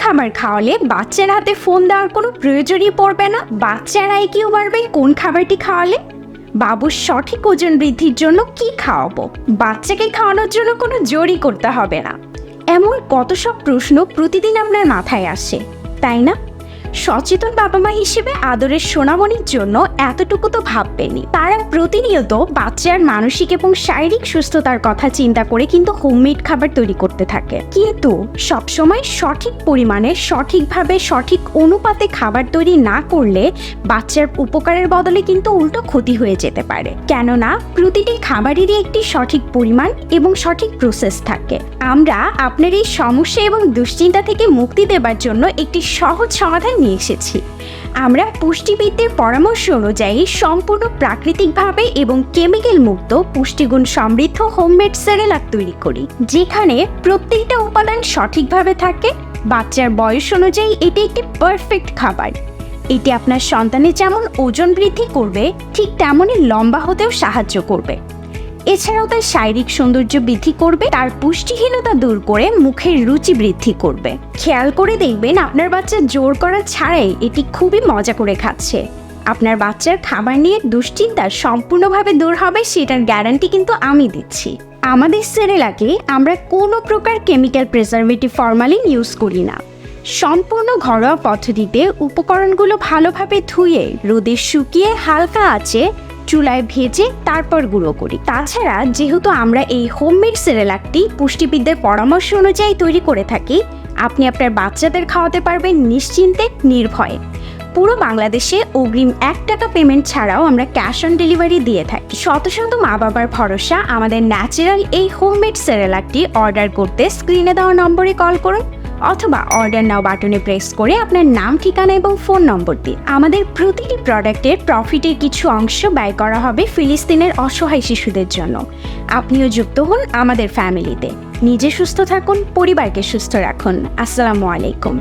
খাবার খাওয়ালে বাচ্চার হাতে ফোন দেওয়ার কোনো প্রয়োজনই পড়বে না? বাচ্চার আইকিউ বাড়বে কোন খাবারটি খাওয়ালে? বাবুর সঠিক ওজন বৃদ্ধির জন্য কি খাওয়াবো? বাচ্চাকে খাওয়ানোর জন্য কোনো জোরই করতে হবে না। এমন কত সব প্রশ্ন প্রতিদিন আপনার মাথায় আসে, তাই না? সচেতন বাবা মা হিসেবে আদরের সোনামণির জন্য এতটুকু তো ভাববেনই। তারা প্রতিনিয়ত বাচ্চার মানসিক এবং শারীরিক সুস্থতার কথা চিন্তা করে কিন্তু হোমমেড খাবার তৈরি করতে থাকে, কিন্তু সবসময় সঠিক পরিমাণে, সঠিকভাবে, সঠিক অনুপাতে খাবার তৈরি না করলে বাচ্চার উপকারের বদলে কিন্তু উল্টো ক্ষতি হয়ে যেতে পারে। কেননা প্রতিটি খাবারেরই একটি সঠিক পরিমাণ এবং সঠিক প্রসেস থাকে। আমরা আপনার এই সমস্যা এবং দুশ্চিন্তা থেকে মুক্তি দেবার জন্য একটি সহজ সমাধান নিয়ে এসেছি। আমরা পুষ্টিবিদদের পরামর্শ অনুযায়ী সম্পূর্ণ প্রাকৃতিকভাবে এবং কেমিক্যাল মুক্ত পুষ্টিগুণ সমৃদ্ধ হোমমেড সেরেলাক তৈরি করি, যেখানে প্রত্যেকটা উপাদান সঠিকভাবে থাকে। বাচ্চার বয়স অনুযায়ী এটি একটি পারফেক্ট খাবার। এটি আপনার সন্তানের যেমন ওজন বৃদ্ধি করবে, ঠিক তেমনই লম্বা হতেও সাহায্য করবে। এছাড়াও তার শারীরিক সৌন্দর্য বৃদ্ধি করবে, তার পুষ্টিহীনতা দূর করে মুখের রুচি বৃদ্ধি করবে। খেয়াল করে দেখবেন আপনার বাচ্চা জোর করা ছাড়াই এটি খুবই মজা করে খাচ্ছে। আপনার বাচ্চার খাবার নিয়ে দুশ্চিন্তা সম্পূর্ণভাবে দূর হবে, সেটার গ্যারান্টি কিন্তু আমি দিচ্ছি। আমাদের সেরেলাকে আমরা কোনো প্রকার কেমিক্যাল প্রিজারভেটিভ ফরমালিন ইউজ করি না। সম্পূর্ণ ঘরোয়া পদ্ধতিতে উপকরণগুলো ভালোভাবে ধুয়ে রোদে শুকিয়ে হালকা আঁচে চুলায় ভেজে তারপর গুঁড়ো করি। তাছাড়া যেহেতু আমরা এই হোমমেড সেরেলাকটি পুষ্টিবিদদের পরামর্শ অনুযায়ী তৈরি করে থাকি, আপনি আপনার বাচ্চাদের খাওয়াতে পারবেন নিশ্চিন্তে, নির্ভয়ে। পুরো বাংলাদেশে অগ্রিম 1 টাকা পেমেন্ট ছাড়াও আমরা ক্যাশ অন ডেলিভারি দিয়ে থাকি। শত শত মা বাবার ভরসা আমাদের ন্যাচারাল এই হোমমেড সেরেলাকটি অর্ডার করতে স্ক্রিনে দেওয়া নম্বরে কল করুন অথবা অর্ডার নাও বাটনে প্রেস করে আপনার নাম, ঠিকানা এবং ফোন নম্বর দিন। আমাদের প্রতিটি প্রোডাক্টের প্রফিটের কিছু অংশ ব্যয় করা হবে ফিলিস্তিনের অসহায় শিশুদের জন্য। আপনিও যুক্ত হন আমাদের ফ্যামিলিতে। নিজে সুস্থ থাকুন, পরিবারকে সুস্থ রাখুন। আসসালামু আলাইকুম।